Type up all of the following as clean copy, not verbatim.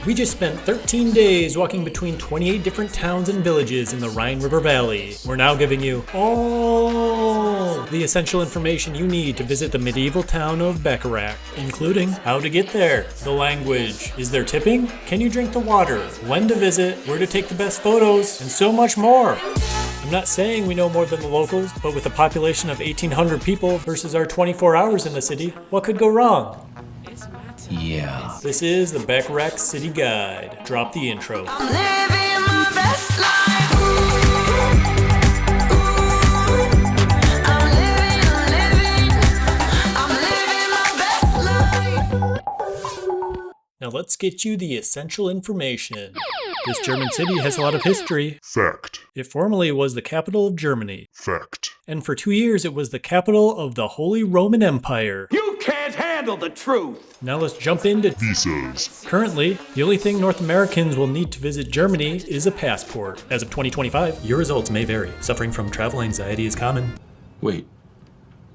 We just spent 13 days walking between 28 different towns and villages in the Rhine River Valley. We're now giving you all the essential information you need to visit the medieval town of Bacharach, including how to get there, the language, is there tipping, can you drink the water, when to visit, where to take the best photos, and so much more. I'm not saying we know more than the locals, but with a population of 1,800 people versus our 24 hours in the city, what could go wrong? Yeah. This is the Bacharach City Guide. Drop the intro. I'm living my best life. I'm living my best life. Now let's get you the essential information. This German city has a lot of history. Fact. It formerly was the capital of Germany. Fact. And for 2 years it was the capital of the Holy Roman Empire. You can't handle the truth! Now let's jump into Visas. Currently, the only thing North Americans will need to visit Germany is a passport. As of 2025, your results may vary. Suffering from travel anxiety is common. Wait,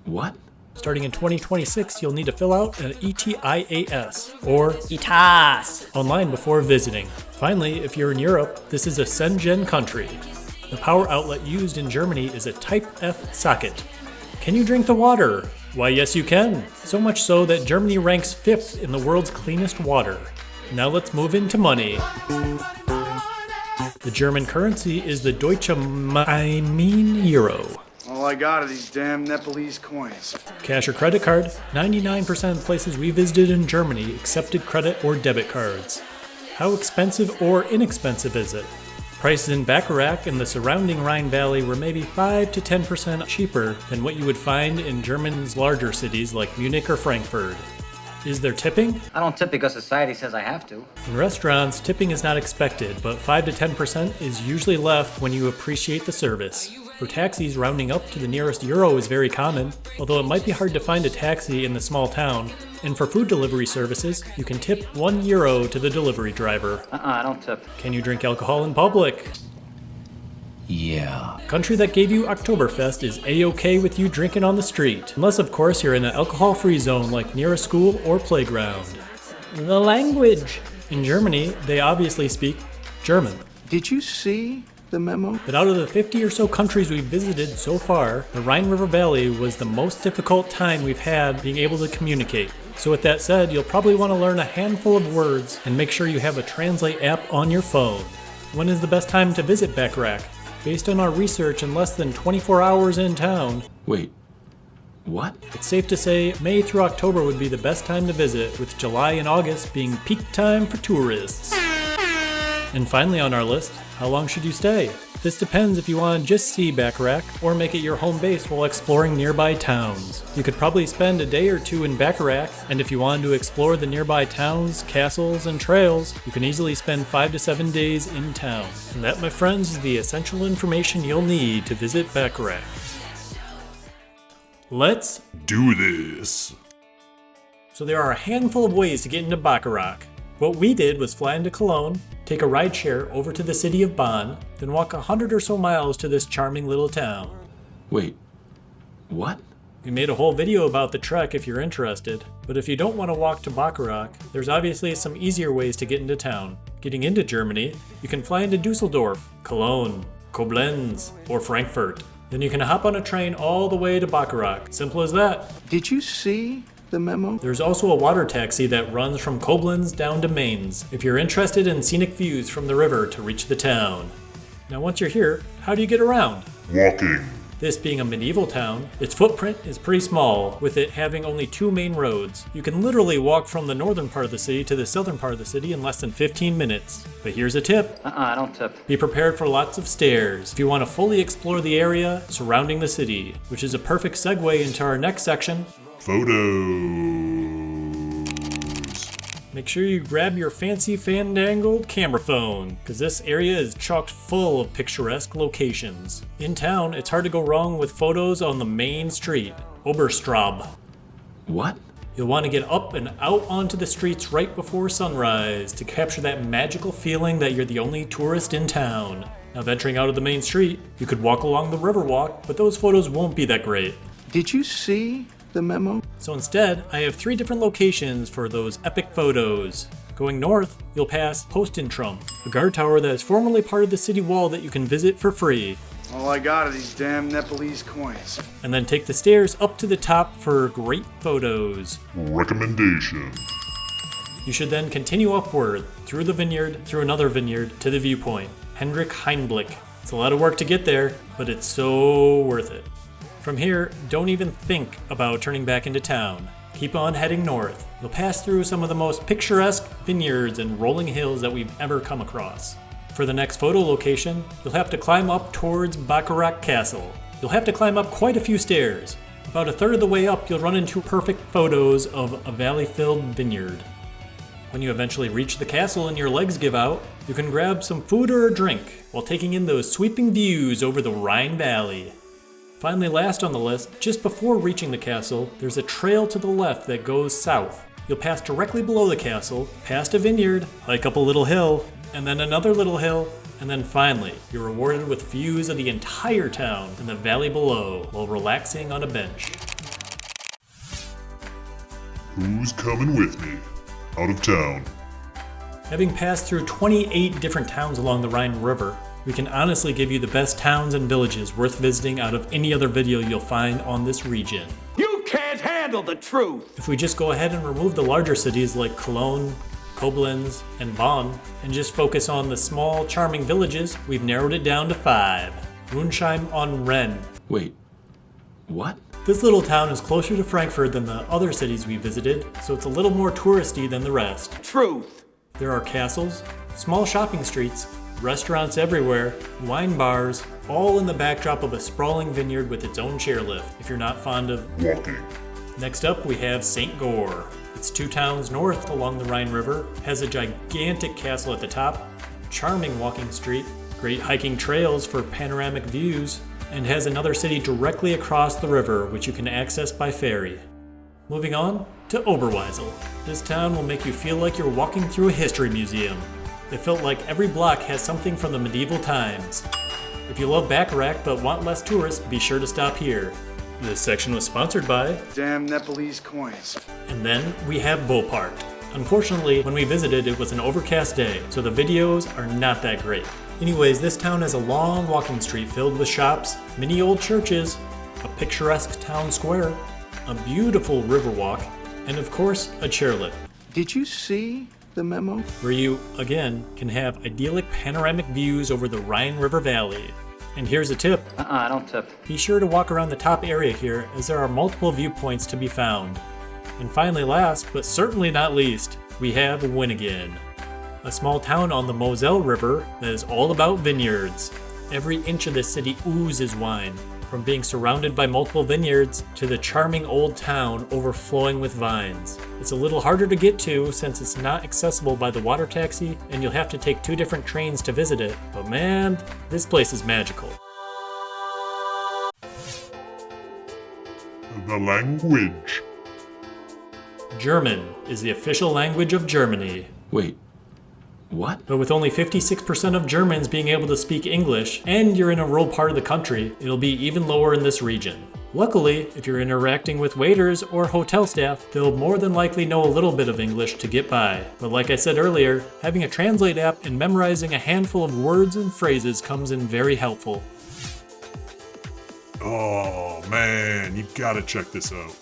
what? Starting in 2026, you'll need to fill out an ETIAS, or ETAS. online before visiting. Finally, if you're in Europe, this is a Schengen country. The power outlet used in Germany is a Type F socket. Can you drink the water? Why, yes you can. So much so that Germany ranks 5th in the world's cleanest water. Now let's move into money. The German currency is the Deutsche Euro. All I got are these damn Nepalese coins. Cash or credit card, 99% of the places we visited in Germany accepted credit or debit cards. How expensive or inexpensive is it? Prices in Bacharach and the surrounding Rhine Valley were maybe 5 to 10% cheaper than what you would find in Germany's larger cities like Munich or Frankfurt. Is there tipping? I don't tip because society says I have to. In restaurants, tipping is not expected, but 5 to 10% is usually left when you appreciate the service. For taxis, rounding up to the nearest euro is very common, although it might be hard to find a taxi in the small town. And for food delivery services, you can tip €1 to the delivery driver. I don't tip. Can you drink alcohol in public? Yeah. Country that gave you Oktoberfest is A-OK with you drinking on the street, unless of course you're in an alcohol-free zone like near a school or playground. The language. In Germany, they obviously speak German. Did you see the memo? But out of the 50 or so countries we've visited so far, the Rhine River Valley was the most difficult time we've had being able to communicate. So with that said, you'll probably want to learn a handful of words and make sure you have a translate app on your phone. When is the best time to visit Bacharach? Based on our research in less than 24 hours in town, Wait, what? it's safe to say May through October would be the best time to visit, with July and August being peak time for tourists. And finally on our list, how long should you stay? This depends if you want to just see Bacharach or make it your home base while exploring nearby towns. You could probably spend a day or two in Bacharach, and if you wanted to explore the nearby towns, castles, and trails, you can easily spend 5 to 7 days in town. And that, my friends, is the essential information you'll need to visit Bacharach. Let's Do this. So there are a handful of ways to get into Bacharach. What we did was fly into Cologne, take a rideshare over to the city of Bonn, then walk 100 or so miles to this charming little town. Wait, what? We made a whole video about the trek if you're interested, but if you don't want to walk to Bacharach, there's obviously some easier ways to get into town. Getting into Germany, you can fly into Dusseldorf, Cologne, Koblenz, or Frankfurt. Then you can hop on a train all the way to Bacharach. Simple as that. Did you see the memo? There's also a water taxi that runs from Koblenz down to Mainz if you're interested in scenic views from the river to reach the town. Now once you're here, how do you get around? Walking. This being a medieval town, its footprint is pretty small, with it having only 2 main roads. You can literally walk from the northern part of the city to the southern part of the city in less than 15 minutes. But here's a tip. I don't tip. Be prepared for lots of stairs if you want to fully explore the area surrounding the city, which is a perfect segue into our next section. Photos. Make sure you grab your fancy fandangled camera phone, because this area is chock full of picturesque locations. In town, it's hard to go wrong with photos on the main street, Oberstraub. What? You'll want to get up and out onto the streets right before sunrise to capture that magical feeling that you're the only tourist in town. Now venturing out of the main street, you could walk along the Riverwalk, but those photos won't be that great. Did you see the memo? So instead, I have 3 different locations for those epic photos. Going north, you'll pass Postentrum, a guard tower that is formerly part of the city wall that you can visit for free. All I got are these damn Nepalese coins. And then take the stairs up to the top for great photos. Recommendation. You should then continue upward, through the vineyard, through another vineyard, to the viewpoint, Hearbreak. It's a lot of work to get there, but it's so worth it. From here, don't even think about turning back into town. Keep on heading north. You'll pass through some of the most picturesque vineyards and rolling hills that we've ever come across. For the next photo location, you'll have to climb up towards Bacharach Castle. You'll have to climb up quite a few stairs. About a third of the way up, you'll run into perfect photos of a valley-filled vineyard. When you eventually reach the castle and your legs give out, you can grab some food or a drink while taking in those sweeping views over the Rhine Valley. Finally, last on the list, just before reaching the castle, there's a trail to the left that goes south. You'll pass directly below the castle, past a vineyard, hike up a little hill, and then another little hill, and then finally, you're rewarded with views of the entire town and the valley below while relaxing on a bench. Who's coming with me? Out of town. Having passed through 28 different towns along the Rhine River, we can honestly give you the best towns and villages worth visiting out of any other video you'll find on this region. You can't handle the truth! If we just go ahead and remove the larger cities like Cologne, Koblenz, and Bonn, and just focus on the small, charming villages, we've narrowed it down to 5. Runsheim on Rhen. Wait, what? This little town is closer to Frankfurt than the other cities we visited, so it's a little more touristy than the rest. Truth! There are castles, small shopping streets, restaurants everywhere, wine bars, all in the backdrop of a sprawling vineyard with its own chairlift, if you're not fond of Walking. Next up, we have St. Goar. It's 2 towns north along the Rhine River, has a gigantic castle at the top, charming walking street, great hiking trails for panoramic views, and has another city directly across the river, which you can access by ferry. Moving on to Oberweisel. This town will make you feel like you're walking through a history museum. It felt like every block has something from the medieval times. If you love Bacharach but want less tourists, be sure to stop here. This section was sponsored by... Damn Nepalese coins. And then we have Beaupart. Unfortunately, when we visited, it was an overcast day, so the videos are not that great. Anyways, this town has a long walking street filled with shops, many old churches, a picturesque town square, a beautiful river walk, and of course, a chairlift, Did you see the memo? where you, again, can have idyllic panoramic views over the Rhine River Valley. And here's a tip. I don't tip. Be sure to walk around the top area here, as there are multiple viewpoints to be found. And finally, last, but certainly not least, we have Winningen, a small town on the Moselle River that is all about vineyards. Every inch of this city oozes wine, from being surrounded by multiple vineyards to the charming old town overflowing with vines. It's a little harder to get to since it's not accessible by the water taxi and you'll have to take 2 different trains to visit it, but man, this place is magical. The language. German is the official language of Germany. Wait, what? But with only 56% of Germans being able to speak English, and you're in a rural part of the country, it'll be even lower in this region. Luckily, if you're interacting with waiters or hotel staff, they'll more than likely know a little bit of English to get by. But like I said earlier, having a translate app and memorizing a handful of words and phrases comes in very helpful. Oh man, you gotta check this out.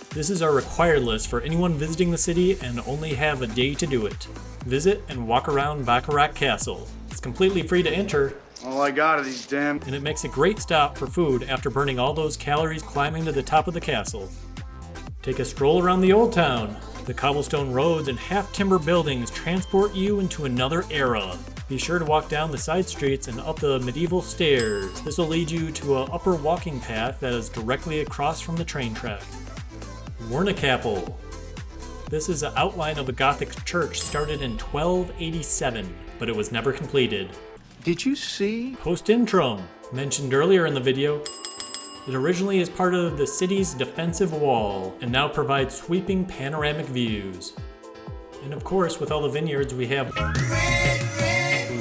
This is our required list for anyone visiting the city and only have a day to do it. Visit and walk around Bacharach Castle. It's completely free to enter, All I got are these damn... and it makes a great stop for food after burning all those calories climbing to the top of the castle. Take a stroll around the old town. The cobblestone roads and half-timber buildings transport you into another era. Be sure to walk down the side streets and up the medieval stairs. This will lead you to an upper walking path that is directly across from the train track. Wernicapel. This is an outline of a Gothic church started in 1287, but it was never completed. Did you see? Postentrum, mentioned earlier in the video. It originally is part of the city's defensive wall and now provides sweeping panoramic views. And of course, with all the vineyards, we have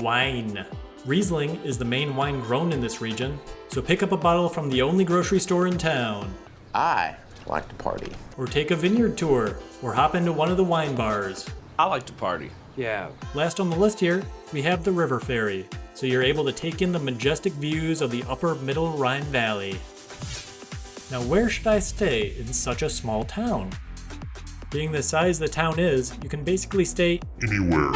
wine. Riesling is the main wine grown in this region, so pick up a bottle from the only grocery store in town. I like to party. Or take a vineyard tour, or hop into one of the wine bars. I like to party. Yeah. Last on the list here, we have the river ferry, so you're able to take in the majestic views of the upper middle Rhine Valley. Now where should I stay in such a small town? Being the size the town is, you can basically stay Anywhere.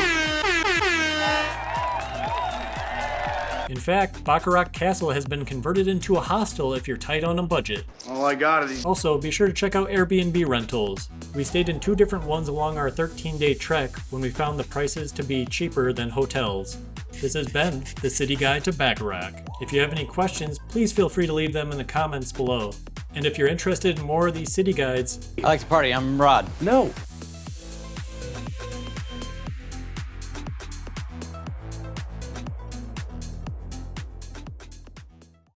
In fact, Bacharach Castle has been converted into a hostel if you're tight on a budget. All I got are these. Also, be sure to check out Airbnb rentals. We stayed in 2 different ones along our 13-day trek when we found the prices to be cheaper than hotels. This has been the City Guide to Bacharach. If you have any questions, please feel free to leave them in the comments below. And if you're interested in more of these city guides, I like to party. I'm Rod. No.